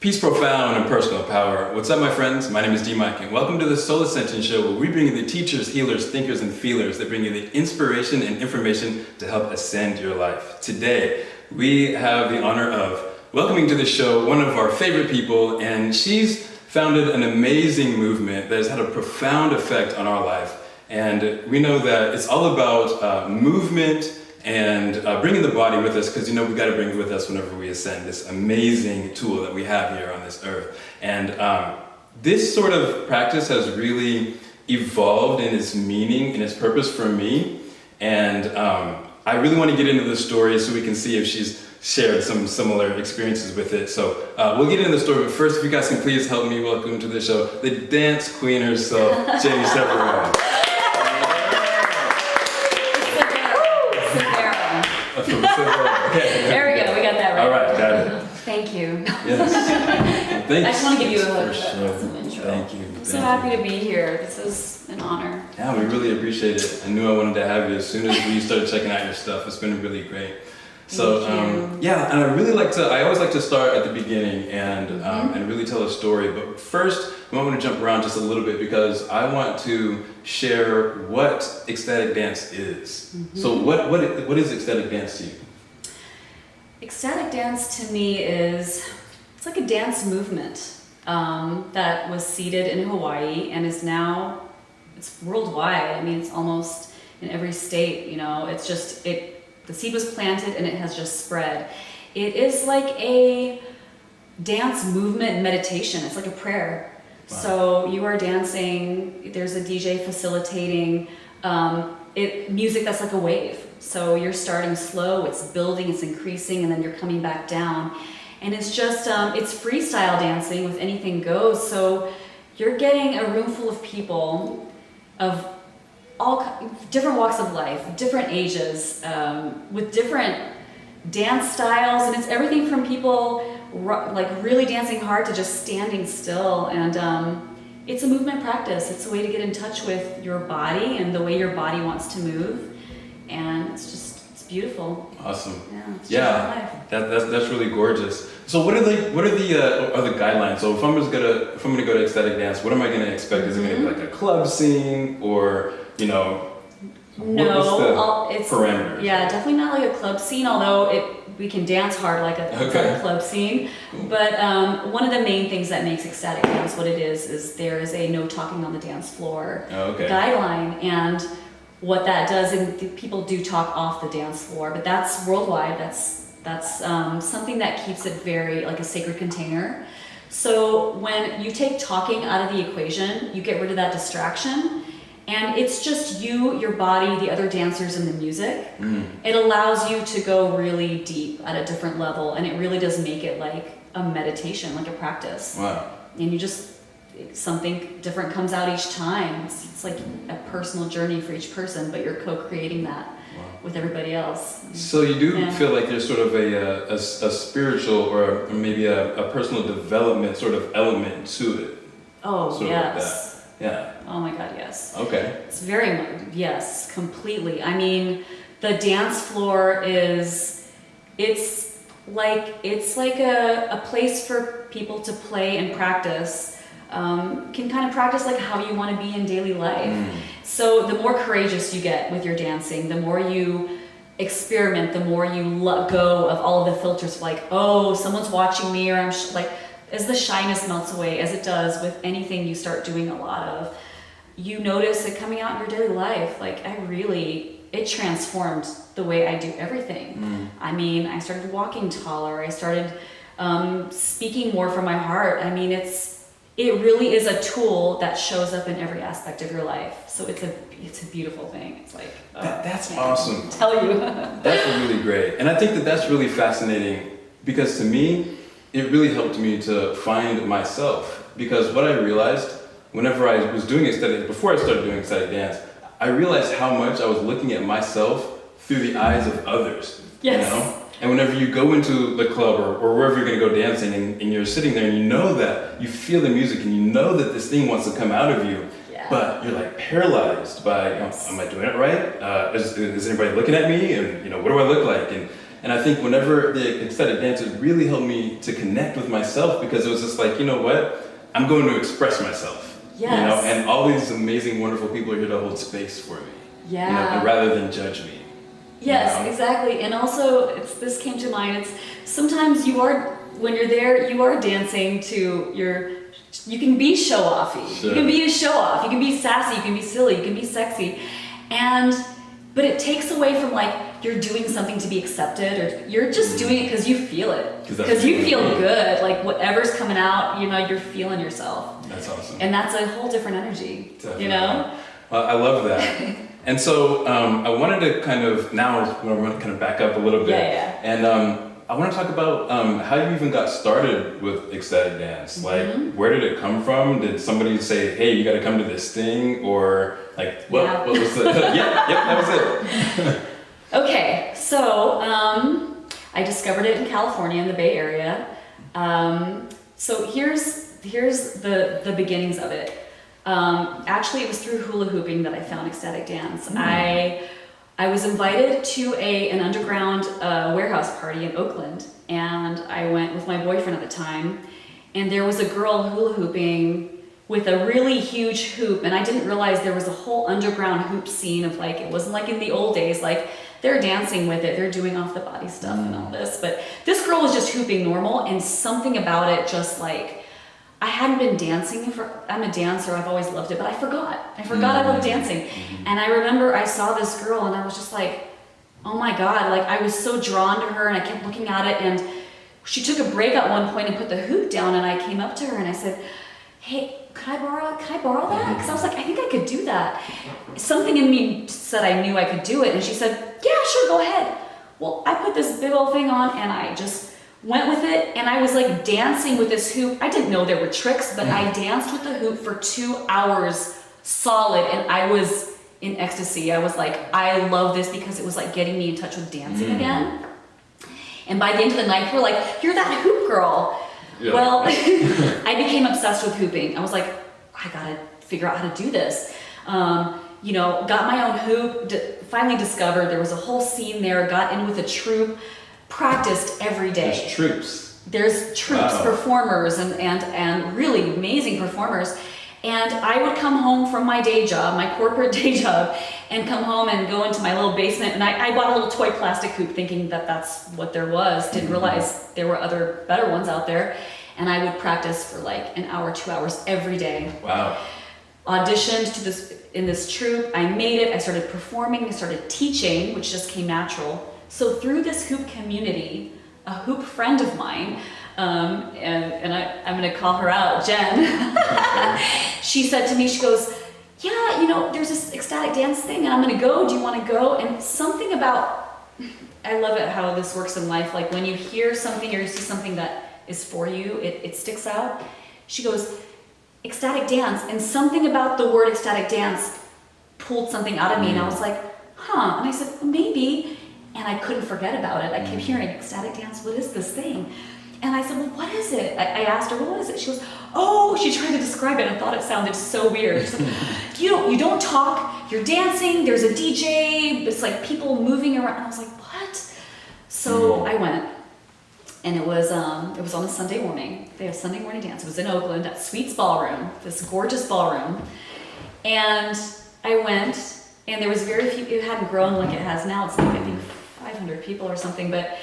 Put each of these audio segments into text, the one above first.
Peace profound and personal power. What's up, my friends? My name is DMike, and welcome to the Ascension show, where we bring you the teachers, healers, thinkers, and feelers that bring you the inspiration and information to help ascend your life. Today, we have the honor of welcoming to the show one of our favorite people, and she's founded an amazing movement that has had a profound effect on our life. And we know that it's all about movement and bringing the body with us, because we've got to bring it with us whenever we ascend, this amazing tool that we have here on this earth. And this sort of practice has really evolved in its meaning and its purpose for me. And I really want to get into the story so we can see if she's shared some similar experiences with it. So we'll get into the story, but first, if you guys can please help me welcome to the show the dance queen herself, Jenny Severo. Okay. There we go, we got that right. All right, got it. Thank you. Yes. Thanks. I just want to give you an intro. Thank you. I'm so happy to be here. This is an honor. Yeah, we really appreciate it. I knew I wanted to have you as soon as we started checking out your stuff. It's been really great. So yeah, and I always like to start at the beginning and really tell a story. But first, I want to jump around just a little bit because I want to share what ecstatic dance is. So what is ecstatic dance to you? Ecstatic dance to me it's like a dance movement that was seeded in Hawaii and is now, it's worldwide. I mean, it's almost in every state, it's just, the seed was planted and it has just spread. It is like a dance movement meditation. It's like a prayer. Wow. So you are dancing, there's a DJ facilitating, music that's like a wave. So you're starting slow, it's building, it's increasing, and then you're coming back down. And it's just, it's freestyle dancing with anything goes. So you're getting a room full of people of all different walks of life, different ages, with different dance styles. And it's everything from people like really dancing hard to just standing still. And it's a movement practice. It's a way to get in touch with your body and the way your body wants to move. And it's beautiful. Awesome. Yeah. That's really gorgeous. So what are the guidelines? So if I'm gonna go to ecstatic dance, what am I gonna expect? Is it gonna be like a club scene, or No, it's parameters? Yeah, definitely not like a club scene. Although we can dance hard like a club scene. Cool. But one of the main things that makes ecstatic dance what it is there is a no talking on the dance floor guideline. And what that does, and people do talk off the dance floor, but that's worldwide. That's something that keeps it very like a sacred container. So when you take talking out of the equation, you get rid of that distraction, and it's just you, your body, the other dancers, and the music. It allows you to go really deep at a different level, and it really does make it like a meditation, like a practice. Wow. And you just, something different comes out each time. It's like a personal journey for each person, but you're co-creating that with everybody else. So you do feel like there's sort of a spiritual or maybe a personal development sort of element to it. Oh, sort yes. Of like that. Yeah. Oh my God, yes. Okay. It's very much, yes, completely. I mean, the dance floor it's like a place for people to play and practice. Can kind of practice like how you want to be in daily life. So the more courageous you get with your dancing, the more you experiment, the more you let go of all of the filters, like, oh, someone's watching me, or I'm like, as the shyness melts away, as it does with anything you start doing a lot of, you notice it coming out in your daily life. Like it transformed the way I do everything. I mean, I started walking taller. I started speaking more from my heart. I mean, it really is a tool that shows up in every aspect of your life. So it's a beautiful thing. It's like, that's awesome. Tell you. That's really great. And I think that's really fascinating, because to me, it really helped me to find myself. Because what I realized whenever I was doing before I started doing ecstatic dance, I realized how much I was looking at myself through the eyes of others. Yes. And whenever you go into the club or wherever you're going to go dancing, and you're sitting there and you know that, you feel the music and you know that this thing wants to come out of you, but you're like paralyzed by, am I doing it right? Is anybody looking at me? And what do I look like? And I think whenever the ecstatic dance, it really helped me to connect with myself, because it was just like, you know what? I'm going to express myself. Yes. You know, and all these amazing, wonderful people are here to hold space for me. Yeah. You know, and rather than judge me. Yes, You know? exactly. And also, this came to mind. It's sometimes when you're there, you are dancing to you can be show-offy. Sure. You can be a show-off. You can be sassy. You can be silly. You can be sexy. But it takes away from like you're doing something to be accepted, or you're just doing it because you feel it. Because you feel good. Like whatever's coming out, you know, you're feeling yourself. That's awesome. And that's a whole different energy. Definitely. You know? Well, I love that. And so I wanted to kind of, now we're going to kind of back up a little bit. Yeah. And I want to talk about how you even got started with ecstatic dance. Like, where did it come from? Did somebody say, hey, you got to come to this thing? Or like, what was the, that was it. Okay, so I discovered it in California, in the Bay Area. So here's the beginnings of it. Actually, it was through hula hooping that I found ecstatic dance. I was invited to an underground warehouse party in Oakland, and I went with my boyfriend at the time, and there was a girl hula hooping with a really huge hoop, and I didn't realize there was a whole underground hoop scene of like, it wasn't like in the old days, like they're dancing with it, they're doing off the body stuff and all this, but this girl was just hooping normal, and something about it just like, I hadn't been dancing I'm a dancer, I've always loved it, but I forgot I loved dancing. And I remember I saw this girl and I was just like, oh my God, like I was so drawn to her, and I kept looking at it, and she took a break at one point and put the hoop down, and I came up to her and I said, hey, could I borrow that? Because I was like, I think I could do that. Something in me said I knew I could do it, and she said, yeah, sure, go ahead. Well, I put this big old thing on and I just went with it, and I was like dancing with this hoop. I didn't know there were tricks, but I danced with the hoop for 2 hours solid, and I was in ecstasy. I was like, I love this, because it was like getting me in touch with dancing again. And by the end of the night, people were like, you're that hoop girl. Yeah. Well, I became obsessed with hooping. I was like, I gotta figure out how to do this. You know, got my own hoop, finally discovered there was a whole scene there, got in with a troupe, practiced every day. There's troops, performers, and really amazing performers. And I would come home from my day job, my corporate day job, and come home and go into my little basement. And I bought a little toy plastic hoop thinking that that's what there was. Didn't realize there were other better ones out there. And I would practice for like an hour, 2 hours every day. Wow. Auditioned in this troupe. I made it. I started performing. I started teaching, which just came natural. So through this hoop community, a hoop friend of mine, and I'm going to call her out, Jen, she said to me, she goes, yeah, you know, there's this ecstatic dance thing, and I'm going to go. Do you want to go? And something about, I love it how this works in life. Like when you hear something or you see something that is for you, it sticks out. She goes, ecstatic dance. And something about the word ecstatic dance pulled something out of me. And I was like, huh. And I said, well, maybe. And I couldn't forget about it. I kept hearing ecstatic dance. What is this thing? And I said, well, what is it? I asked her, what is it? She goes, oh, she tried to describe it. I thought it sounded so weird. She's like, you don't talk, you're dancing, there's a DJ, it's like people moving around. And I was like, what? So I went, and it was on a Sunday morning. They have Sunday morning dance. It was in Oakland at Sweet's Ballroom, this gorgeous ballroom. And I went, and there was very few, it hadn't grown like it has now. It's like, I think, 500 people or something, but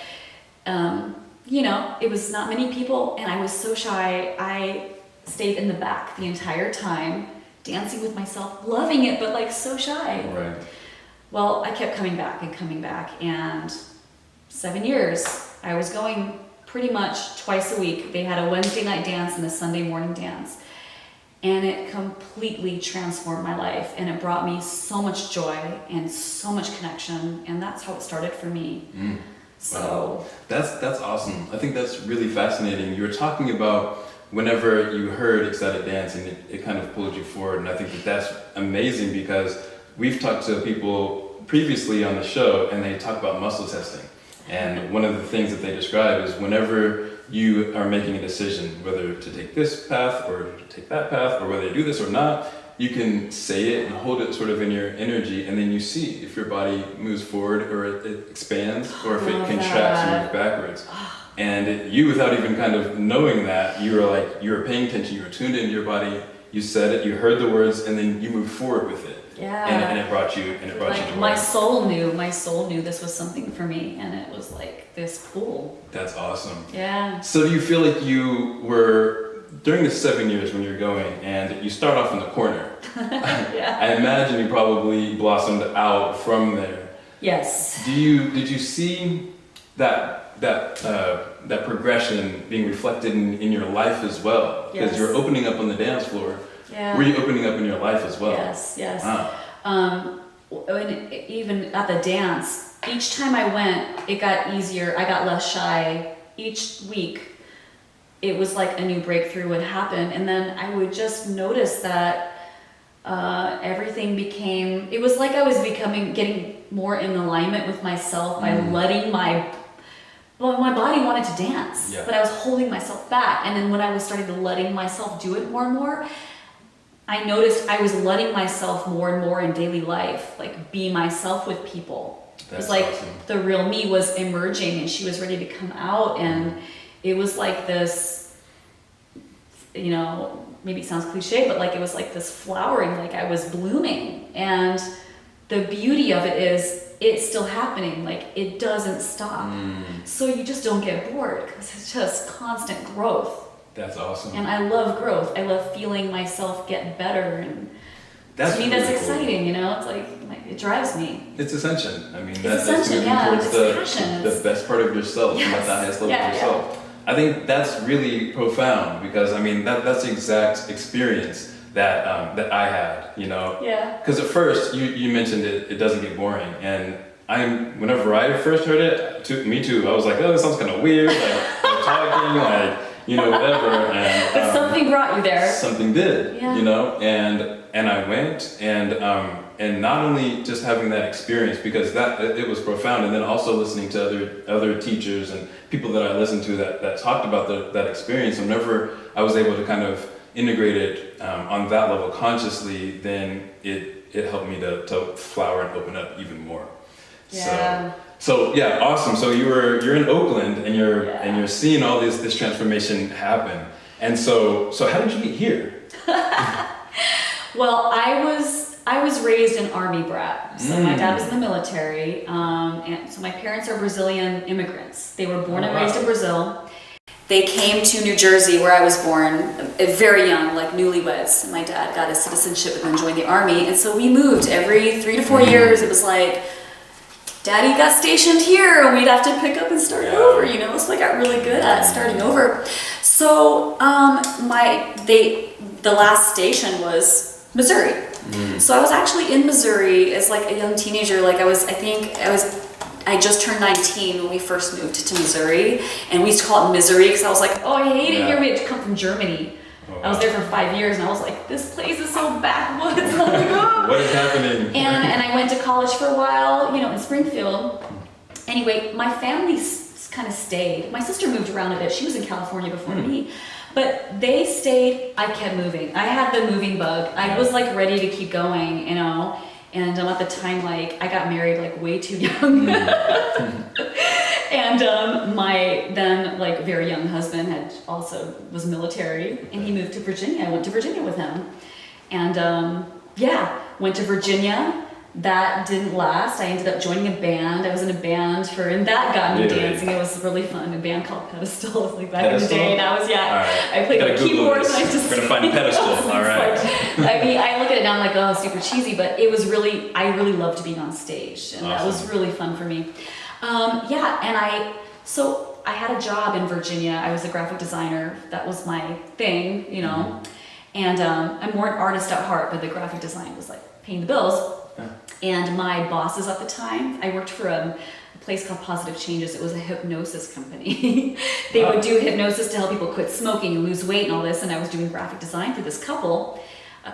you know, it was not many people, and I was so shy. I stayed in the back the entire time, dancing with myself, loving it, but like so shy. Right. Well, I kept coming back, and 7 years, I was going pretty much twice a week. They had a Wednesday night dance and a Sunday morning dance, and it completely transformed my life, and it brought me so much joy and so much connection, and that's how it started for me. So wow. That's awesome. I think that's really fascinating. You were talking about whenever you heard ecstatic dance, and it kind of pulled you forward, and I think that's amazing, because we've talked to people previously on the show, and they talk about muscle testing, and one of the things that they describe is whenever you are making a decision whether to take this path or to take that path, or whether to do this or not, you can say it and hold it sort of in your energy, and then you see if your body moves forward or it expands, or if it contracts and moves backwards. And you, without even kind of knowing that, you were paying attention, you were tuned into your body, you said it, you heard the words, and then you moved forward with it. Yeah. And it brought you, you like, joy. my soul knew this was something for me, and it was like this pull. That's awesome. Yeah. So do you feel like you were, during the 7 years when you're going, and you start off in the corner, Yeah. I imagine you probably blossomed out from there. Yes. Did you see that progression being reflected in your life as well? Because Yes. you're opening up on the dance floor. Yeah. Were you opening up in your life as well? Yes, yes. Wow. Even at the dance, each time I went, it got easier. I got less shy. Each week, it was like a new breakthrough would happen. And then I would just notice that everything became, it was like I was getting more in alignment with myself by letting my body wanted to dance, Yeah. but I was holding myself back. And then when I was starting to letting myself do it more and more, I noticed I was letting myself more and more in daily life, like be myself with people. It was like awesome. the real me was emerging, and she was ready to come out, and it was like this, maybe it sounds cliche, but like it was like this flowering, like I was blooming. And the beauty of it is it's still happening, like it doesn't stop. So you just don't get bored, because it's just constant growth. That's awesome. And I love growth. I love feeling myself get better, and That's to me really that's cool. exciting. It's like it drives me. It's Ascension. I mean, It's that's Ascension, moving yeah, towards it's passion. the best part of yourself, and Yes. at the highest level Yeah, of yourself. I think that's really profound, because I mean that's the exact experience that I had. Yeah. Because at first you mentioned it doesn't get boring, and whenever I first heard it, me too. I was like, oh, this sounds kind of weird, like talking, like whatever. And But something brought you there. something did, Yeah. and I went, and not only just having that experience, because it was profound, and then also listening to other teachers and people that I listened to that talked about that experience. Whenever I was able to kind of integrate it on that level consciously, then it helped me to flower and open up even more. Yeah. So yeah, awesome. So you're in Oakland, and you're Yeah. seeing all this transformation happen. And so how did you get here? Well, I was raised an army brat. So my dad was in the military, and so my parents are Brazilian immigrants. They were born and raised in Brazil. They came to New Jersey, where I was born, very young, like newlyweds. And my dad got his citizenship and then joined the army. And so we moved every 3 to 4 years. It was like, Daddy got stationed here, and we'd have to pick up and start over, So I got really good at starting over. So the last station was Missouri. So I was actually in Missouri as like a young teenager. Like I just turned 19 when we first moved to Missouri, and we used to call it misery, because I was like, oh, I hate it here. We had to come from Germany. I was there for 5 years, and I was like, this place is so backwoods. I'm like, oh. What is happening? And I went to college for a while, in Springfield. Anyway, my family kind of stayed. My sister moved around a bit. She was in California before me. But they stayed. I kept moving. I had the moving bug. I was like ready to keep going, And at the time, like I got married like way too young. And my then like very young husband was military, and he moved to Virginia. I went to Virginia with him, and went to Virginia. That didn't last. I ended up joining a band. I was in a band and that got me dancing. It was really fun. A band called Pedestal, like back in the day. And I was I played the keyboard. And I just we're gonna find Pedestal. All right. I look at it now, I'm like, oh, super cheesy, but it was really. I really loved being on stage, and that was really fun for me. So I had a job in Virginia. I was a graphic designer. That was my thing, And I'm more an artist at heart, but the graphic design was like paying the bills. And my bosses at the time, I worked for a place called Positive Changes. It was a hypnosis company. They would do hypnosis to help people quit smoking and lose weight and all this. And I was doing graphic design for this couple,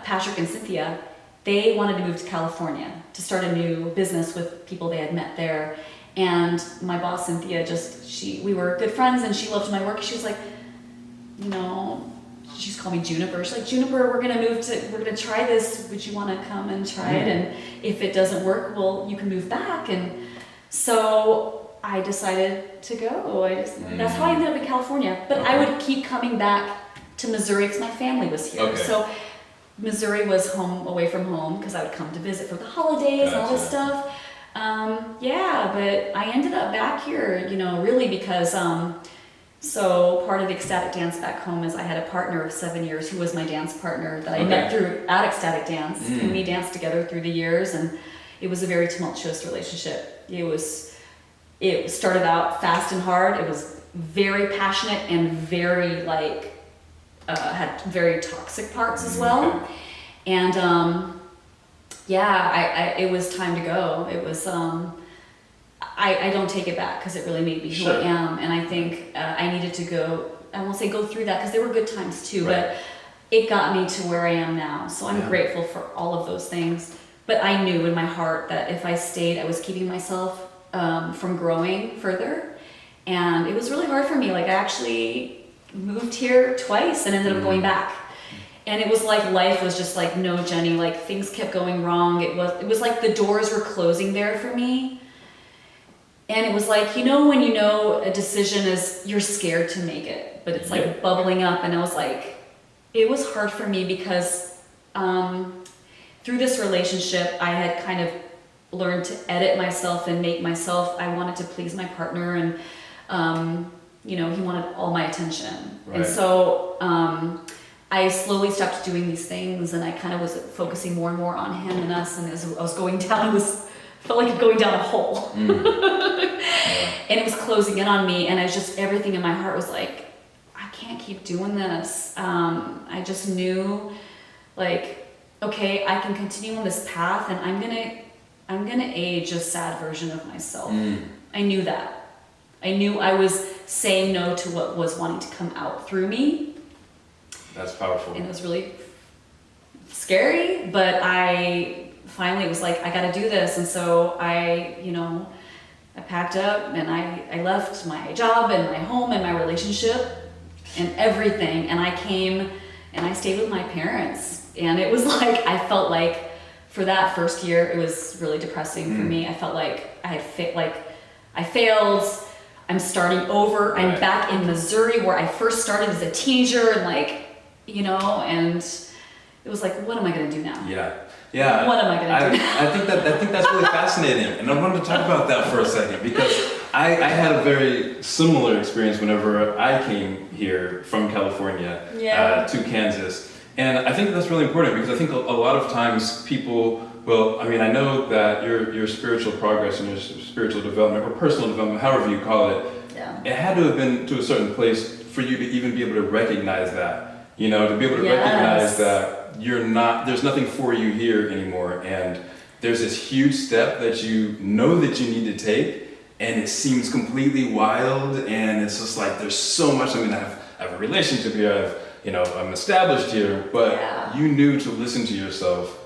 Patrick and Cynthia. They wanted to move to California to start a new business with people they had met there. And my boss, Cynthia, we were good friends, and she loved my work. She was like, she used to call me Juniper. She's like, Juniper, we're gonna try this. Would you want to come and try it? And if it doesn't work, well, you can move back. And so I decided to go. That's how I ended up in California. But I would keep coming back to Missouri because my family was here. Okay. So Missouri was home, away from home, because I would come to visit for the holidays and all this stuff. Yeah, but I ended up back here, really because, so part of the Ecstatic Dance back home is I had a partner of 7 years who was my dance partner that I met at Ecstatic Dance, and we danced together through the years, and it was a very tumultuous relationship. It started out fast and hard. It was very passionate and very had very toxic parts as well. And it was time to go. It was, I don't take it back because it really made me who I am. And I think I needed to go, I won't say go through that because there were good times too, but it got me to where I am now. So I'm grateful for all of those things. But I knew in my heart that if I stayed, I was keeping myself from growing further. And it was really hard for me. I actually moved here twice and ended up going back. And it was like life was just like, no, Jenny, things kept going wrong. It was like the doors were closing there for me. And it was like, when a decision is, you're scared to make it, but it's like bubbling up. And I was like, it was hard for me because through this relationship, I had kind of learned to edit myself and make myself, I wanted to please my partner, and he wanted all my attention. And so I slowly stopped doing these things, and I kind of was focusing more and more on him and us, and as I was going down, felt like going down a hole. And it was closing in on me, and everything in my heart was like, I can't keep doing this. I just knew, okay, I can continue on this path, and I'm gonna age a sad version of myself. I knew that. I knew I was saying no to what was wanting to come out through me. That's powerful. And it was really scary, but I finally was like, I gotta do this. And so I packed up and I left my job and my home and my relationship and everything. And I came and I stayed with my parents. And it was like, I felt like for that first year, it was really depressing for me. I felt like I failed. I'm starting over. I'm back in Missouri where I first started as a teenager, and and it was like, what am I gonna do now? Yeah. What am I gonna do now? I think that's really fascinating, and I wanted to talk about that for a second because I had a very similar experience whenever I came here from California to Kansas, and I think that's really important because I think a lot of times people. Well, I mean, I know that your spiritual progress and your spiritual development or personal development, however you call it, it had to have been to a certain place for you to even be able to recognize that, to be able to recognize that there's nothing for you here anymore. And there's this huge step that you know that you need to take, and it seems completely wild. And it's just like, there's so much. I mean, I have a relationship here. I'm established here, but you knew to listen to yourself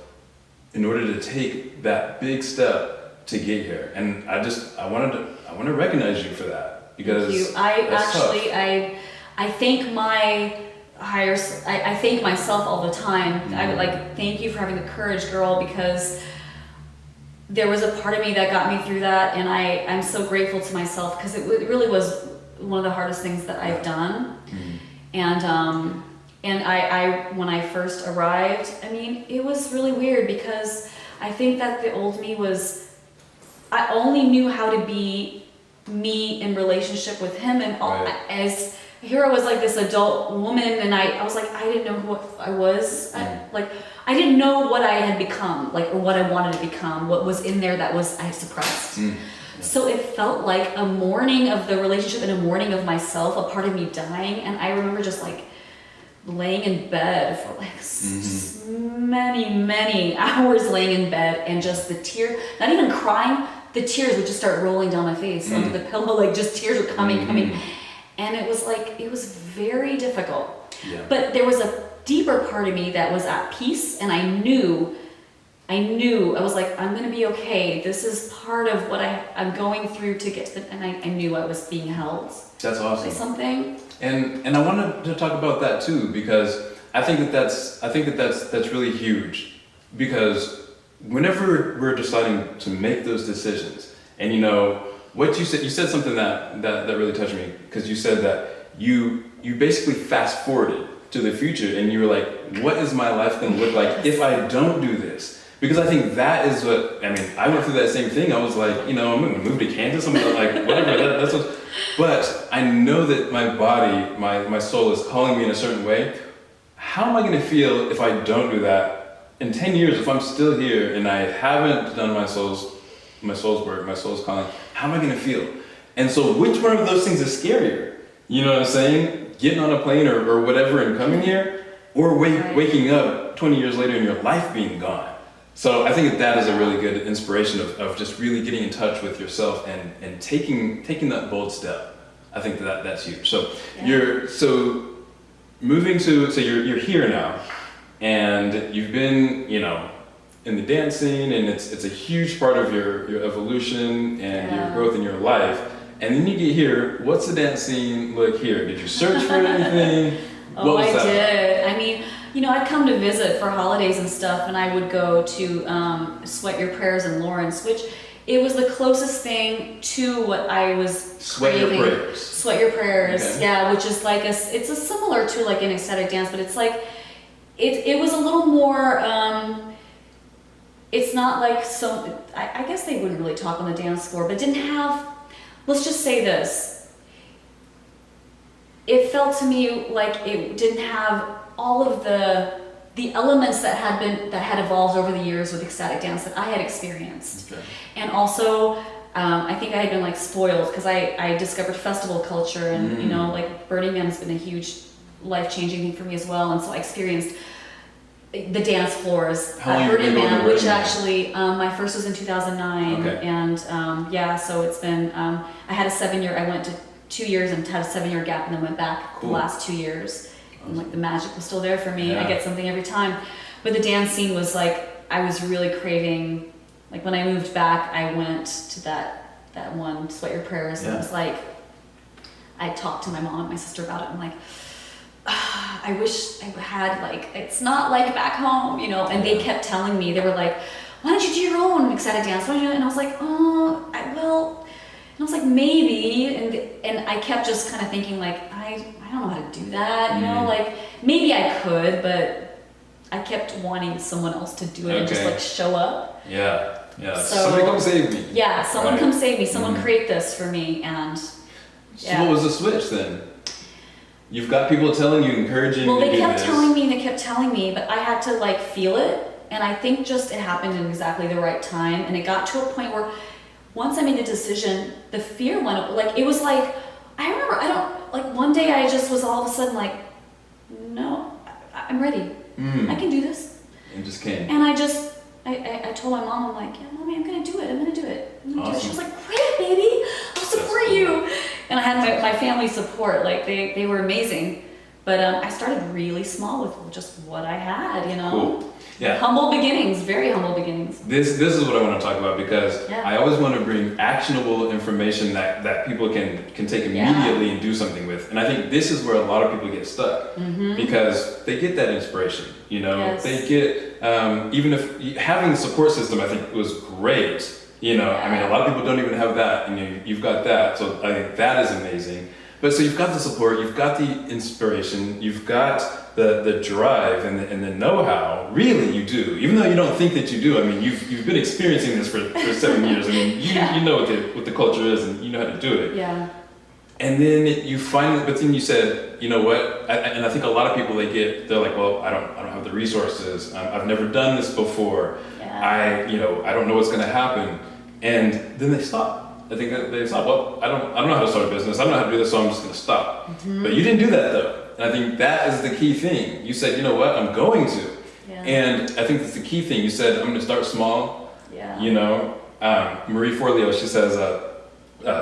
in order to take that big step to get here. And I want to recognize you for that because thank you. I thank my I thank myself all the time. I would thank you for having the courage, girl, because there was a part of me that got me through that, and I'm so grateful to myself because it really was one of the hardest things that I've done. And I when I first arrived, I mean, it was really weird because I think that the old me I only knew how to be me in relationship with him, and as here I was like this adult woman, and I was like, I didn't know who I was. I didn't know what I had become, or what I wanted to become, what was in there that I suppressed. So it felt like a mourning of the relationship and a mourning of myself, a part of me dying. And I remember just laying in bed for just many hours, laying in bed, and just the tear, not even crying, the tears would just start rolling down my face onto the pillow, just tears were coming. And it was very difficult. But there was a deeper part of me that was at peace, and I knew I knew, I was like, I'm gonna be okay. This is part of what I'm going through to get to the, and I knew I was being held That's by awesome. something. And I wanted to talk about that too, because I think that's really huge, because whenever we're deciding to make those decisions, and you know what you said something that really touched me, because you said that you basically fast forwarded to the future, and you were like, what is my life going to look like if I don't do this? Because I think that is what, I mean, I went through that same thing. I was like, you know, I'm going to move to Kansas. I'm gonna, like, whatever, that's what, but I know that my body, my soul is calling me in a certain way. How am I going to feel if I don't do that in 10 years, if I'm still here and I haven't done my soul's work, my soul's calling? How am I going to feel? And so which one of those things is scarier? You know what I'm saying? Getting on a plane or whatever and coming here, or waking up 20 years later and your life being gone. So I think that is a really good inspiration of just really getting in touch with yourself and taking that bold step. I think that's huge. So you're moving to, so you're here now, and you've been, you know, in the dance scene, and it's a huge part of your evolution and your growth in your life. And then you get here. What's the dance scene like here? Did you search for anything? Oh, I did. I mean, you know, I'd come to visit for holidays and stuff, and I would go to Sweat Your Prayers in Lawrence, which it was the closest thing to what I was Sweat craving. Your Prayers. Sweat Your Prayers, okay. Yeah, which is like it's a similar to like an ecstatic dance, but it's like it was a little more. It's not like so. I guess they wouldn't really talk on the dance floor, but it didn't have. Let's just say this. It felt to me like it didn't have all of the elements that had evolved over the years with ecstatic dance that I had experienced. Okay. And also, I think I had been like spoiled because I discovered festival culture, and you know, like Burning Man has been a huge life-changing thing for me as well. And so I experienced the dance floors at Burning Man, which actually my first was in 2009, okay. and so it's been I had a 7-year. I went to 2 years and had a 7-year gap, and then went back the last 2 years. And like the magic was still there for me. I get something every time. But the dance scene was like, I was really craving, like when I moved back, I went to that one Sweat Your Prayers, and it was like, I talked to my mom and my sister about it. I'm like, I wish I had like, it's not like back home, you know. And they kept telling me, they were like, why don't you do your own ecstatic dance? Why don't you? And I was like, oh, I will. And I was like, maybe. And I kept just kind of thinking like, I don't know how to do that, you know, like maybe I could, but I kept wanting someone else to do it and just like show up. Yeah. So, somebody come save me. Yeah, someone come save me. Someone create this for me. And so what was the switch then? You've got people telling you, encouraging you to do this. Well, they kept telling me, but I had to like feel it. And I think just it happened in exactly the right time. And it got to a point where once I made the decision, the fear went up. Like, it was like, I remember, one day I just was all of a sudden like, no, I'm ready. I can do this. And just came. And I told my mom, I'm like, yeah, Mommy, I'm going to do it. I'm going to do it. She was like, great, baby. I'll support you. And I had my family support. Like, they were amazing. But I started really small with just what I had, you know. Cool. Yeah. Humble beginnings, very humble beginnings. This is what I want to talk about, because I always want to bring actionable information that people can take immediately and do something with. And I think this is where a lot of people get stuck, because they get that inspiration, you know. Yes. They get, even if having the support system, I think was great, you know. I mean, a lot of people don't even have that, and you've got that, so I think that is amazing. But so you've got the support, you've got the inspiration, you've got the drive and the know-how. Really, you do. Even though you don't think that you do. I mean, you've been experiencing this for 7 years. I mean, you know what the culture is, and you know how to do it. Yeah. And then you finally, but then you said, you know what? And I think a lot of people they're like, well, I don't have the resources. I've never done this before. Yeah. I don't know what's going to happen. And then they stop. I think they thought, well, I don't know how to start a business. I don't know how to do this, so I'm just going to stop. But you didn't do that though. And I think that is the key thing. You said, you know what, I'm going to. Yeah. And I think that's the key thing. You said, I'm going to start small. Yeah. You know, Marie Forleo, she says,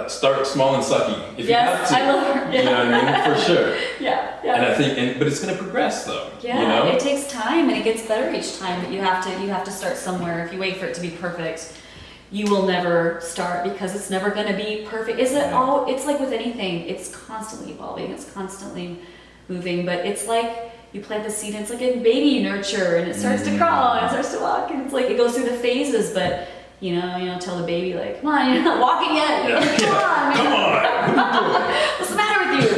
start small and sucky if you have Yes, to. I love her. Yeah. You know what I mean? For sure. Yeah, yeah. And I think, but it's going to progress though. Yeah, you know? it takes time and it gets better each time. But you have to start somewhere. If you wait for it to be perfect, you will never start because it's never going to be perfect. Is it all? It's like with anything. It's constantly evolving. It's constantly moving. But it's like you plant the seed. And it's like a baby you nurture, and it starts to crawl and it starts to walk, and it's like it goes through the phases. But you know, tell the baby like, come on, you're not walking yet. Yeah. Come on, Come on. what's the matter with you?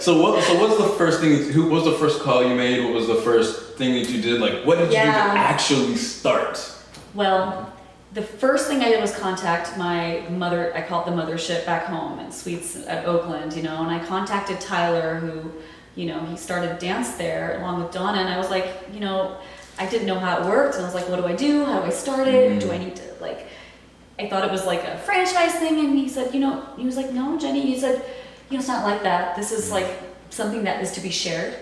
So what's the first thing? What was the first call you made? What was the first thing that you did? Like, what did you do to actually start? Well, the first thing I did was contact my mother. I call it the mothership back home in Sweets at Oakland, and I contacted Tyler, who, he started dance there along with Donna, and I was like, I didn't know how it worked, and I was like, what do I do? How do I start it? Do I need to, I thought it was like a franchise thing, and he said, he was like, no, Jenny, he said, it's not like that. This is like something that is to be shared.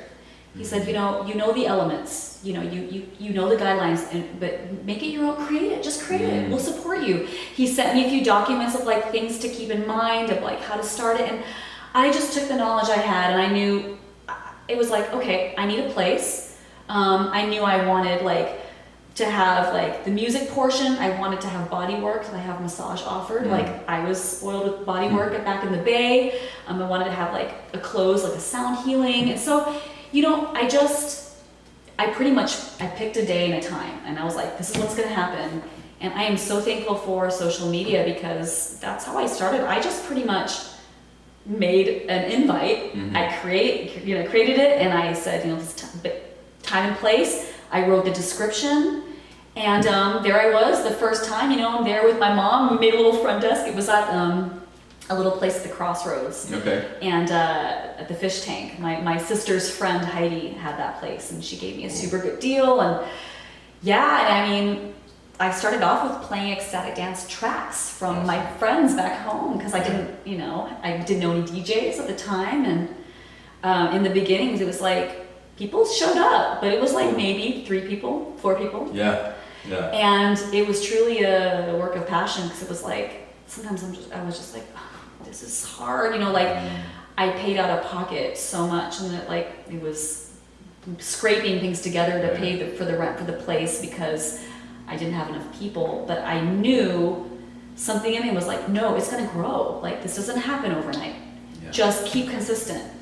He said, you know the elements, you know the guidelines, but make it your own, create it, just create it. We'll support you. He sent me a few documents of like things to keep in mind of like how to start it, and I just took the knowledge I had, and I knew it was like, okay, I need a place. I knew I wanted like to have like the music portion. I wanted to have body work. I have massage offered. Like I was spoiled with body work back in the Bay. I wanted to have like a close, like a sound healing. And so, I picked a day and a time, and I was like, this is what's going to happen. And I am so thankful for social media because that's how I started. I just pretty much made an invite. I created it, and I said, this time and place. I wrote the description, and there I was the first time. I'm there with my mom. We made a little front desk. It was at a little place at the crossroads. Okay. And at the fish tank, my sister's friend Heidi had that place, and she gave me a super good deal. And I started off with playing ecstatic dance tracks from my friends back home because I didn't know any DJs at the time. And in the beginnings, it was like people showed up, but it was like maybe 3 people, 4 people. Yeah. And it was truly a work of passion because it was like sometimes I was just like, this is hard, I paid out of pocket so much, and it was scraping things together to pay for the rent for the place because I didn't have enough people. But I knew something in me was like, no, it's gonna grow. Like this doesn't happen overnight. Yeah. Just keep consistent.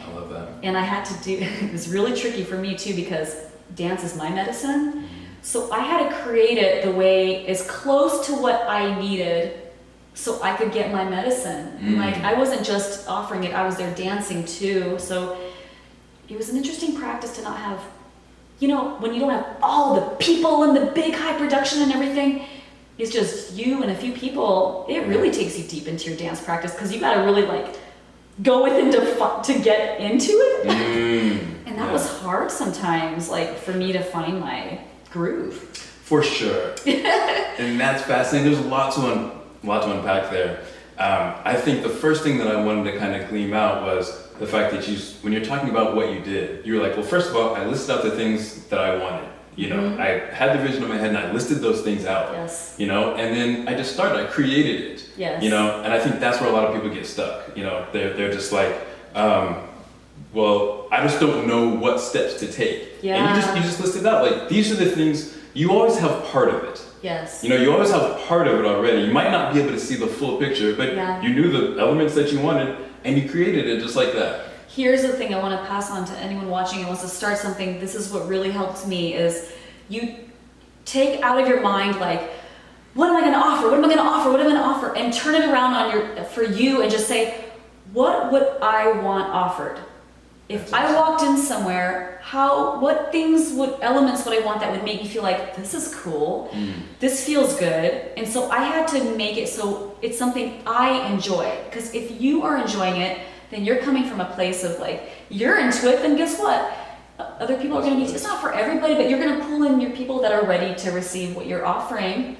I love that. And I had to do. It was really tricky for me too because dance is my medicine. So I had to create it the way as close to what I needed so I could get my medicine. Like I wasn't just offering it, I was there dancing too. So it was an interesting practice to not have, when you don't have all the people and the big high production and everything, it's just you and a few people. It really takes you deep into your dance practice because you got to really go within to get into it. And that was hard sometimes, for me to find my groove. For sure. And that's fascinating. There's a lot to unpack there. I think the first thing that I wanted to kind of gleam out was the fact that when you're talking about what you did, you were like, well, first of all, I listed out the things that I wanted. I had the vision in my head and I listed those things out. Yes. And then I just started, I created it. Yes. And I think that's where a lot of people get stuck. They're just like, well, I just don't know what steps to take. Yeah. And you just listed out, like, these are the things, you always have part of it. Yes. You always have part of it already. You might not be able to see the full picture, but you knew the elements that you wanted and you created it just like that. Here's the thing I want to pass on to anyone watching who wants to start something. This is what really helped me is you take out of your mind what am I going to offer? What am I going to offer? What am I going to offer? And turn it around for you and just say, what would I want offered? If I walked in somewhere, what elements would I want that would make me feel like this is cool, this feels good, and so I had to make it so it's something I enjoy. Because if you are enjoying it, then you're coming from a place of you're into it. Then guess what? Other people are going to be. It's not for everybody, but you're going to pull in your people that are ready to receive what you're offering.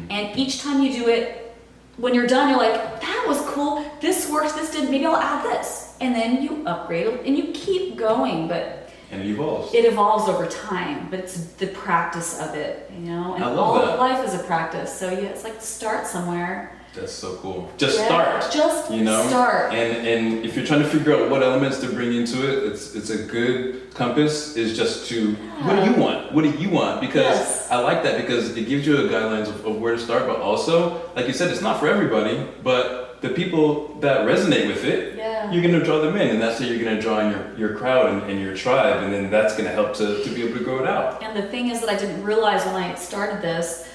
And each time you do it, when you're done, you're like, that was cool. This works. This did. Maybe I'll add this. And then you upgrade and you keep going. But And it evolves. It evolves over time, but it's the practice of it, you know? And I love all that. of life is a practice. So yeah, it's like start somewhere. That's so cool. Just start. Just start. And if you're trying to figure out what elements to bring into it, it's a good compass is just to what do you want? What do you want? Because I like that because it gives you a guidelines of where to start, but also, like you said, it's not for everybody, but the people that resonate with it, you're gonna draw them in, and that's how you're gonna draw in your crowd and your tribe, and then that's gonna help to be able to grow it out. And the thing is that I didn't realize when I started this,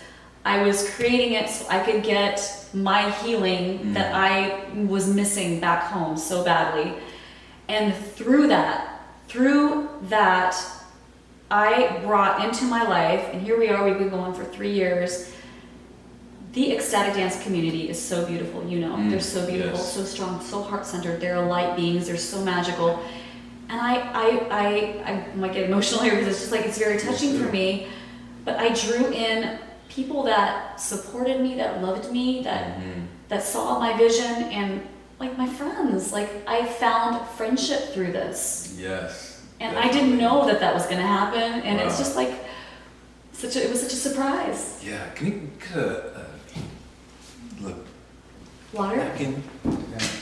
I was creating it so I could get my healing that I was missing back home so badly. And through that, I brought into my life, and here we are, we've been going for 3 years. The Ecstatic Dance community is so beautiful, you know. They're so beautiful, so strong, so heart-centered. They're light beings, they're so magical. And I might get emotional here because it's just like, it's very touching for me. But I drew in people that supported me, that loved me, that saw my vision, and like my friends. Like I found friendship through this. Yes. And definitely. I didn't know that was gonna happen, and it's just like it was such a surprise. Yeah. Can you look? Water? Napkin?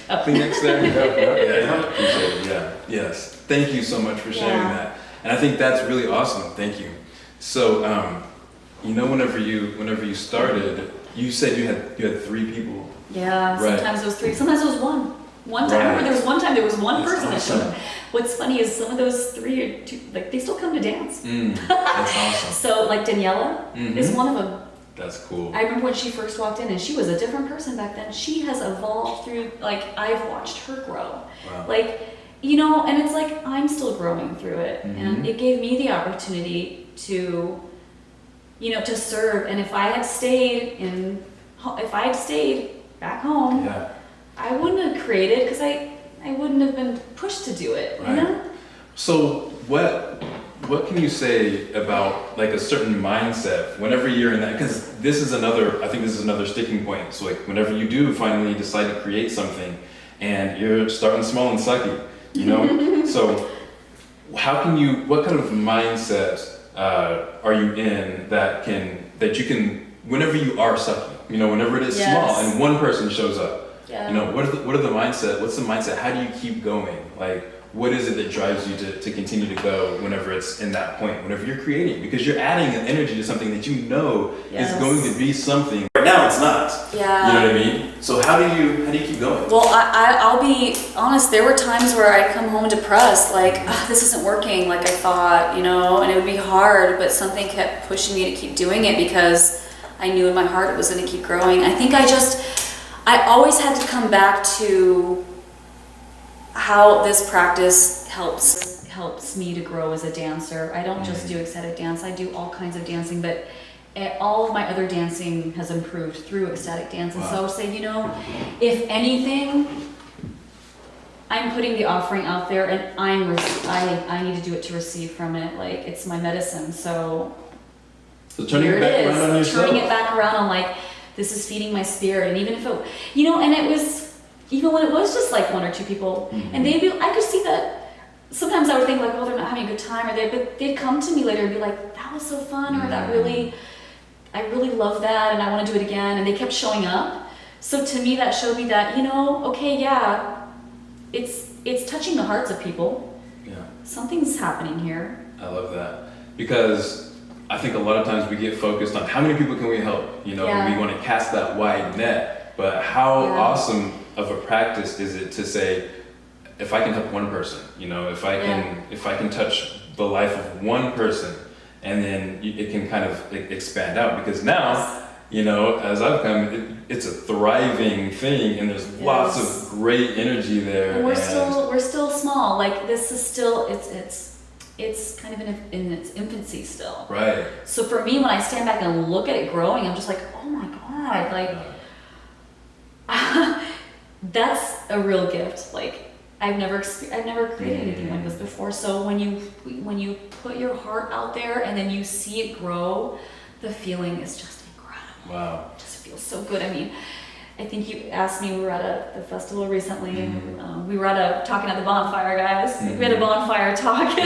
Kleenex there? Yeah, appreciate it. Yeah. Yes. Thank you so much for sharing that. And I think that's really awesome. Thank you. So, you know, whenever you started, you said you had 3 people. Yeah. Sometimes it was 3. Sometimes it was 1. One time, I remember there was one person that showed up. What's funny is some of those 3 or 2, like they still come to dance. That's awesome. So like Daniela is one of them. That's cool. I remember when she first walked in, and she was a different person back then. She has evolved through, like, I've watched her grow. Wow. Like, you know, and it's like I'm still growing through it. And it gave me the opportunity to, you know, to serve. And if I had stayed back home, I wouldn't have created, because I wouldn't have been pushed to do it, you know? So what can you say about like a certain mindset whenever you're in that, because I think this is another sticking point. So like whenever you do finally decide to create something and you're starting small and sucky, you know? So what kind of mindset are you in that you can, whenever you are sucky, you know, whenever it is small and one person shows up, you know, what's the mindset? How do you keep going? Like, what is it that drives you to continue to go whenever it's in that point, whenever you're creating? Because you're adding an energy to something that you know is going to be something. Right now it's not. Yeah. You know what I mean? So how do you keep going? Well, I'll be honest, there were times where I'd come home depressed, like, this isn't working like I thought, you know, and it would be hard, but something kept pushing me to keep doing it because I knew in my heart it was going to keep growing. I think I always had to come back to how this practice helps me to grow as a dancer. I don't just do ecstatic dance, I do all kinds of dancing, but all of my other dancing has improved through ecstatic dance. And so I would say, you know, if anything, I'm putting the offering out there, and I need to do it to receive from it. Like, it's my medicine. So turning it back around on yourself. Turning it back around on, like, this is feeding my spirit. And even if it, you know, and it was, even when it was just like 1 or 2 people, and I could see that. Sometimes I would think like, well, they're not having a good time, but they'd come to me later and be like, that was so fun, or I really love that, and I want to do it again. And they kept showing up. So to me, that showed me that, you know, okay, yeah, it's touching the hearts of people. Yeah. Something's happening here. I love that, because I think a lot of times we get focused on how many people can we help, you know, we want to cast that wide net, but how awesome of a practice is it to say, if I can help one person, you know, if I can touch the life of one person, and then it can kind of expand out, because now, you know, as I've come, it's a thriving thing, and there's lots of great energy there. And we're still small. Like, this is still, it's kind of in its infancy still. Right. So for me, when I stand back and look at it growing, I'm just like, oh my God, like, that's a real gift. Like, I've never created anything like this before. So when you put your heart out there and then you see it grow, the feeling is just incredible. Wow. It just feels so good. I mean, I think you asked me, we were at the festival recently, we were talking at the bonfire, guys. We had a bonfire talk.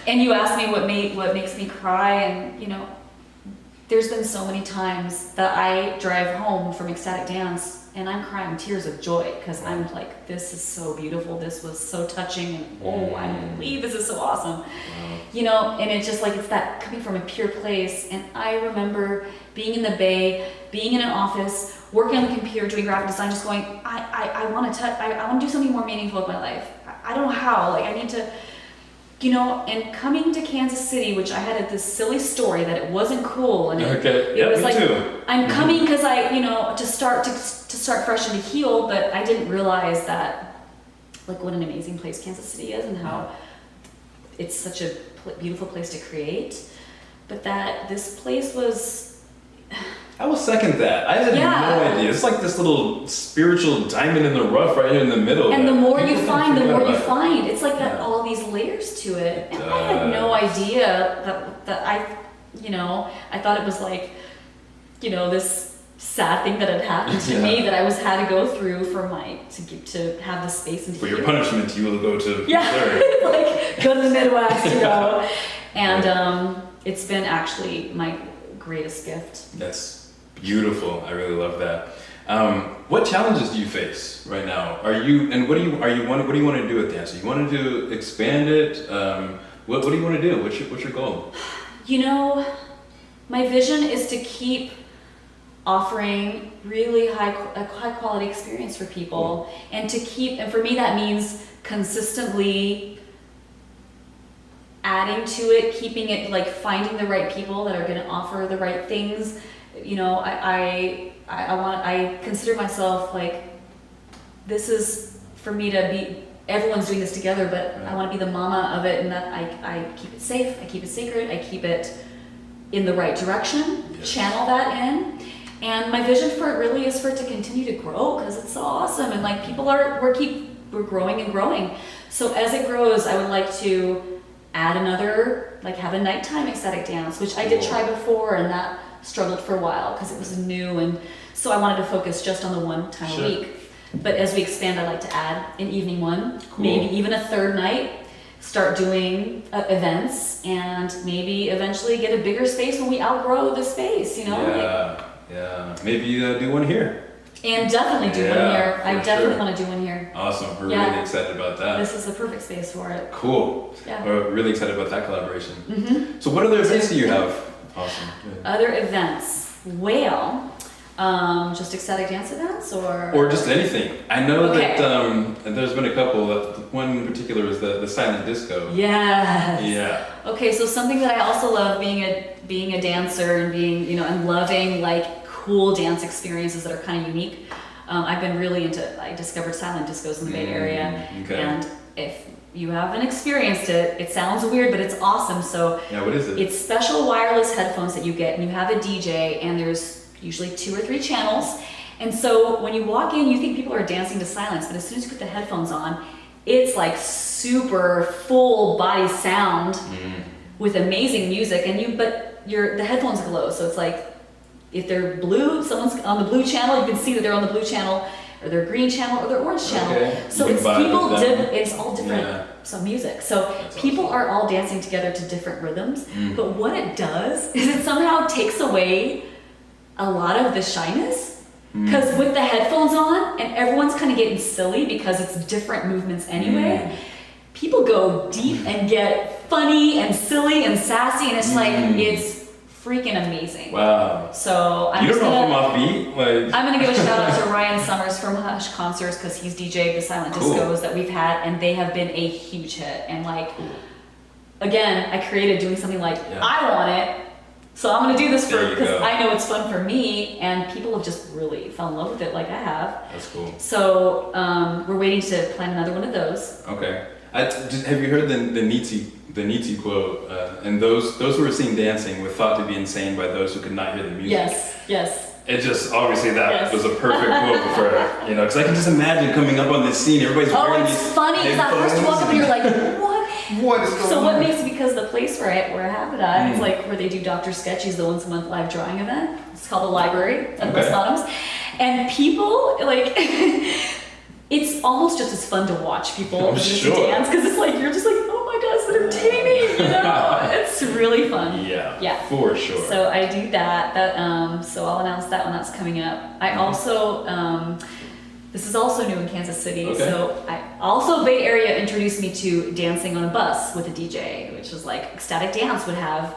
And you asked me what makes me cry, and you know, there's been so many times that I drive home from Ecstatic Dance and I'm crying tears of joy because I'm like, this is so beautiful, this was so touching, and oh, I believe this is so awesome. You know, and it's just like, it's that coming from a pure place. And I remember being in the Bay, being in an office, working on the computer, doing graphic design, just going, I want to do something more meaningful with my life. I don't know how, like I need to, you know, and coming to Kansas City, which I had this silly story that it wasn't cool, and it was like, too. I'm coming because I, you know, to start fresh and to heal, but I didn't realize that, like, what an amazing place Kansas City is, and how it's such a beautiful place to create, but that this place was. I will second that. I had no idea. It's like this little spiritual diamond in the rough right here in the middle. And the more you find, the more you find. It's like got all these layers to it. And I had no idea that I, you know, I thought it was like, you know, this sad thing that had happened to me that I had to go through for to have the space and for your punishment, you will go to like go to the Midwest, you know. And it's been actually my greatest gift. That's beautiful. I really love that. What challenges do you face right now? What do you want to do with dance? You want to expand it? What do you want to do? What's your goal? You know, my vision is to keep offering really high quality experience for people, and and for me that means consistently adding to it, keeping it, like finding the right people that are going to offer the right things. You know, I consider myself like, this is for me to be, everyone's doing this together, but I want to be the mama of it, and that I keep it safe, I keep it sacred, I keep it in the right direction, channel that in. And my vision for it really is for it to continue to grow, because it's so awesome, and like we're growing and growing. So as it grows, I would like to add another, like have a nighttime ecstatic dance, which I did try before, and that struggled for a while because it was new, and so I wanted to focus just on the one time a week. But as we expand, I'd like to add an evening one, maybe even a third night, start doing events, and maybe eventually get a bigger space when we outgrow the space, you know? Maybe do one here. And definitely do one here. I definitely want to do one here. Awesome. We're really excited about that. This is the perfect space for it. Cool. Yeah. We're really excited about that collaboration. So what other events do you have? Awesome. Other events. Well, just ecstatic dance events, or just anything. I know that there's been a couple. One in particular is the silent disco. Yes. Yeah. Okay, so something that I also love being a dancer and being, you know, and loving like cool dance experiences that are kind of unique. I've been really I discovered silent discos in the Bay Area, and if you haven't experienced it, it sounds weird, but it's awesome. So what is it? It's special wireless headphones that you get, and you have a DJ, and there's usually 2 or 3 channels. And so when you walk in, you think people are dancing to silence, but as soon as you put the headphones on, it's like super full body sound with amazing music, and the headphones glow, so it's like, if they're blue, someone's on the blue channel, you can see that they're on the blue channel, or their green channel, or their orange channel. So it's it's all different some music. So people are all dancing together to different rhythms, but what it does is it somehow takes away a lot of the shyness, because with the headphones on and everyone's kind of getting silly because it's different movements anyway, people go deep and get funny and silly and sassy, and it's like, it's freaking amazing. Wow. So I'm you don't know if I'm off beat? I'm gonna give a shout out to Ryan Summers from Hush Concerts, because he's DJ'd the silent discos that we've had, and they have been a huge hit. And like, again, I created doing something like, I want it, so I'm gonna do this because I know it's fun for me, and people have just really fell in love with it like I have. That's cool. So we're waiting to plan another one of those. Okay. Have you heard the Nietzsche quote? And those who were seen dancing were thought to be insane by those who could not hear the music. Yes. It just, obviously that was a perfect quote for, you know, because I can just imagine coming up on this scene, everybody's wearing these it's funny, because at first you walk up and you're like, what? What is going on? So what makes it, because the place where I have it at, it's like where they do Dr. Sketchy's, the once a month live drawing event. It's called the Library at West Bottoms. And people, like, it's almost just as fun to watch people just dance, because it's like, you're just like, oh my God, it's entertaining, you know? It's really fun. Yeah, for sure. So I do that, so I'll announce that when that's coming up. I also, this is also new in Kansas City, so Bay Area introduced me to dancing on a bus with a DJ, which was like Ecstatic Dance would have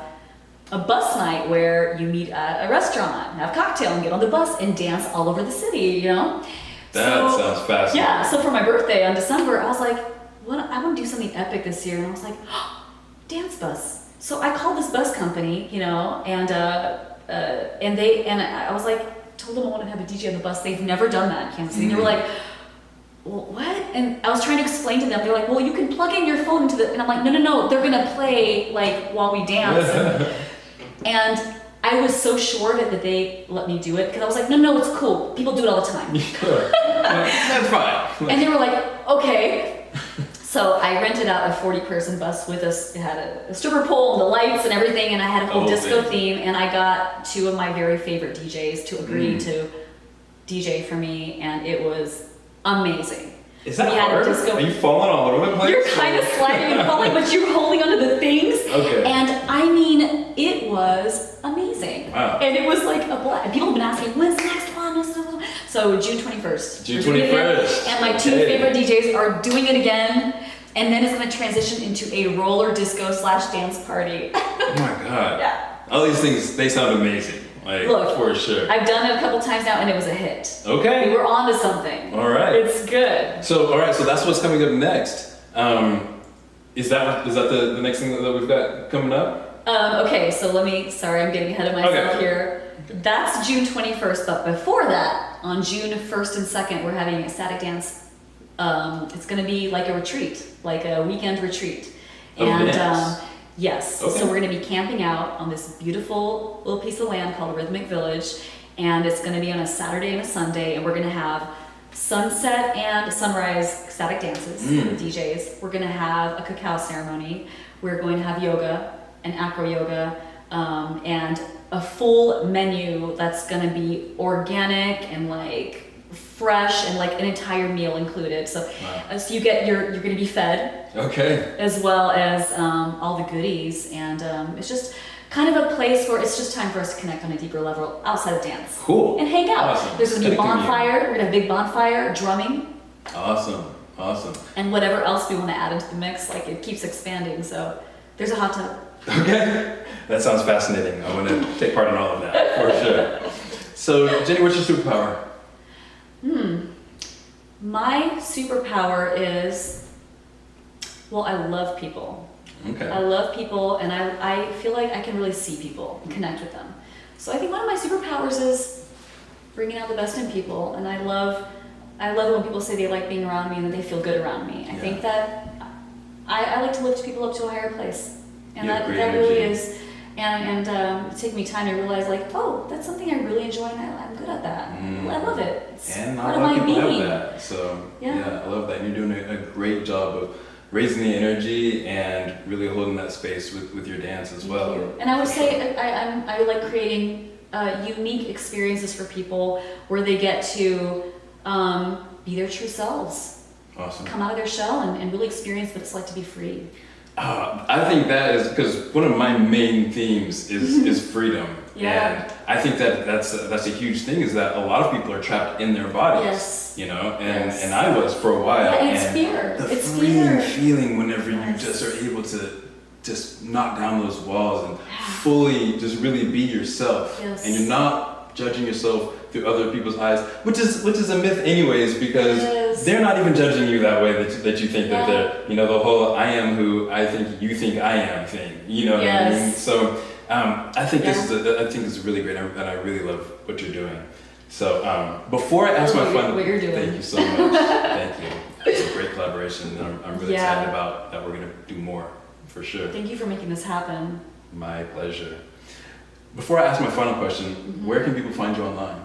a bus night where you meet at a restaurant, have a cocktail, and get on the bus and dance all over the city, you know? That sounds fascinating. Yeah, so for my birthday on December, I was like, I want to do something epic this year. And I was like, dance bus. So I called this bus company, you know, and I was like, told them I wanted to have a DJ on the bus. They've never done that in Kansas City. They were like, well, what? And I was trying to explain to them. They're like, well, you can plug in your phone into the, and I'm like, no, they're going to play like while we dance. And I was so sure of it that they let me do it, because I was like, no, it's cool. People do it all the time. That's fine. And they were like, okay. So I rented out a 40-person bus with us. It had a stripper pole and the lights and everything, and I had a whole disco theme, and I got two of my very favorite DJs to agree to DJ for me, and it was amazing. Is that hard? Are you falling all over the place? You're kind of sliding and falling, but you're holding onto the things. Okay. And I mean, it was amazing. Wow. And it was like a blast. People have been asking, when's the next one? So June 21st. June 21st. And my two favorite DJs are doing it again. And then it's going to transition into a roller disco / dance party. Oh my God. Yeah. All these things, they sound amazing. Like, look, for sure. I've done it a couple times now, and it was a hit. Okay. We were on to something. All right. It's good. So, all right, so that's what's coming up next. Is that the next thing that we've got coming up? Okay, so sorry, I'm getting ahead of myself here. Okay. That's June 21st, but before that, on June 1st and 2nd, we're having Ecstatic Dance. It's going to be like a retreat, like a weekend retreat. And yes, so we're going to be camping out on this beautiful little piece of land called Rhythmic Village, and it's going to be on a Saturday and a Sunday, and we're going to have sunset and sunrise ecstatic dances with DJs. We're going to have a cacao ceremony. We're going to have yoga and acro yoga, and a full menu that's going to be organic and like fresh, and like an entire meal included. So, so you're going to be fed. Okay. As well as all the goodies, and it's just kind of a place where it's just time for us to connect on a deeper level outside of dance. Cool. And hang out. Awesome. There's going to be a bonfire. We're going to have a big bonfire, drumming. Awesome. And whatever else we want to add into the mix, like it keeps expanding. So there's a hot tub. Okay. That sounds fascinating. I want to take part in all of that for sure. So Jenny, what's your superpower? My superpower is, well, I love people. Okay. I love people, and I feel like I can really see people and connect with them. So I think one of my superpowers is bringing out the best in people, and I love it when people say they like being around me and that they feel good around me. I think that I like to lift people up to a higher place, and that really is. And it took me time to realize, like, oh, that's something I really enjoy, and I'm good at that. I love it. It's and part not a lot of people being. have that. So yeah, I love that. And you're doing a great job of raising the energy and really holding that space with your dance as well. Thank you. And I would say I like creating unique experiences for people where they get to be their true selves. Awesome. Come out of their shell and really experience what it's like to be free. I think that is because one of my main themes is freedom. Yeah. And I think that's a huge thing, is that a lot of people are trapped in their bodies. Yes. You know, and I was for a while. Yeah, it's fear. The it's freeing fear. feeling whenever you just are able to just knock down those walls and fully just really be yourself. Yes. And you're not judging yourself through other people's eyes, which is a myth anyways, because they're not even judging you that way that you think that they're, you know, the whole I am who I think you think I am thing, you know what I mean? So I think this is really great, and I really love what you're doing. So before I ask my final, what you're doing. Thank you so much. Thank you. It's a great collaboration, and I'm really excited about that. We're gonna do more for sure. Thank you for making this happen. My pleasure. Before I ask my final question, where can people find you online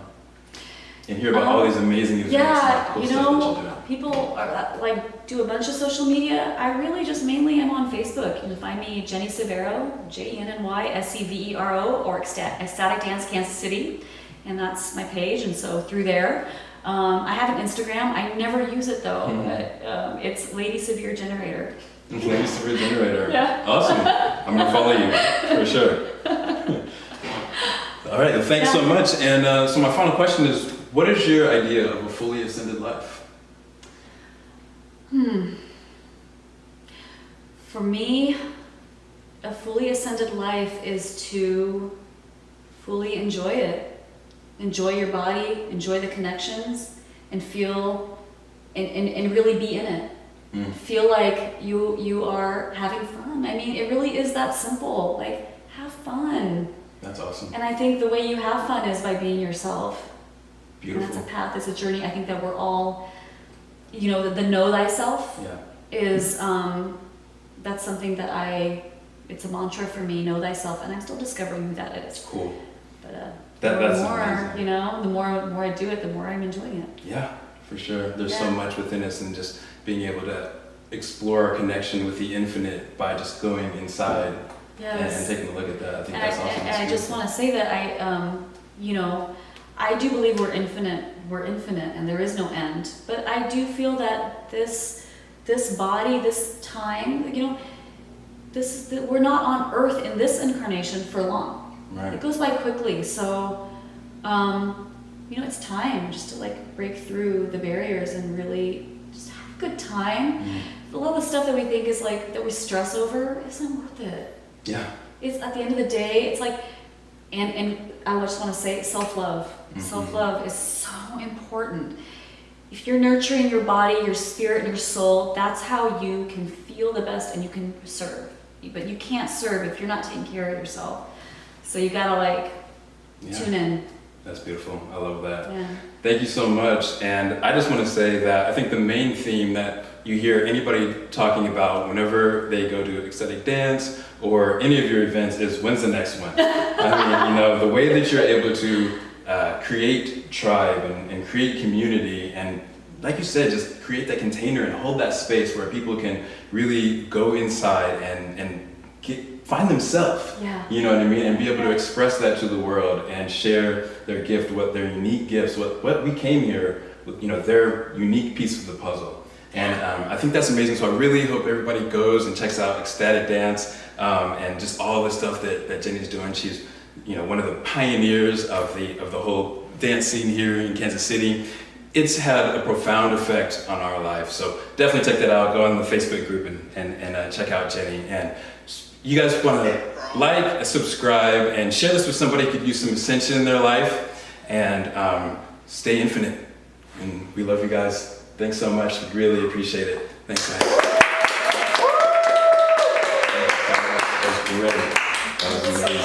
and hear about all these amazing events? Yeah, you know, people are, like do a bunch of social media. I really just mainly am on Facebook. You can find me Jenny Severo, JennySevero, or Ecstatic Dance Kansas City. and that's my page. And so through there, I have an Instagram. I never use it though, but it's Lady Severe Generator. Lady Severe Generator. Yeah. Awesome. I'm gonna follow you for sure. All right. Well, thanks so much. And so my final question is, what is your idea of a fully ascended life? For me, a fully ascended life is to fully enjoy it. Enjoy your body, enjoy the connections, and feel, and really be in it. Feel like you are having fun. I mean, it really is that simple. Like, have fun. That's awesome. And I think the way you have fun is by being yourself. Beautiful. And that's a path, it's a journey. I think that we're all, you know, the know thyself is, that's something that it's a mantra for me, know thyself, and I'm still discovering who that is. Cool. But That's the more, amazing. you know, the more I do it, the more I'm enjoying it. Yeah, for sure. There's so much within us, and just being able to explore our connection with the infinite by just going inside and taking a look at that. I think that's awesome. And I just want to say that you know, I do believe we're infinite, and there is no end. But I do feel that this body, this time, you know, we're not on Earth in this incarnation for long. Right. It goes by quickly. So, you know, it's time just to like break through the barriers and really just have a good time. A lot of the stuff that we think is like, that we stress over, isn't worth it. Yeah. It's at the end of the day, it's like, and I just want to say self-love. Self-love is so important. If you're nurturing your body, your spirit, and your soul, that's how you can feel the best and you can serve. But you can't serve if you're not taking care of yourself. So you gotta like tune in. That's beautiful. I love that. Yeah. Thank you so much. And I just want to say that I think the main theme that you hear anybody talking about whenever they go to Ecstatic Dance or any of your events is, when's the next one? I mean, you know, the way that you're able to create tribe and create community, and like you said, just create that container and hold that space where people can really go inside and find themselves. Yeah. You know what I mean? And be able to express that to the world and share their gift, what their unique gifts, what we came here with, you know, their unique piece of the puzzle. And I think that's amazing. So I really hope everybody goes and checks out Ecstatic Dance and just all the stuff that Jenny's doing. She's, you know, one of the pioneers of the whole dance scene here in Kansas City. It's had a profound effect on our life. So definitely check that out. Go on the Facebook group and check out Jenny. And you guys want to like, subscribe, and share this with somebody who could use some ascension in their life, and stay infinite. And we love you guys. Thanks so much. We really appreciate it. Thanks, guys. That was great. That was amazing.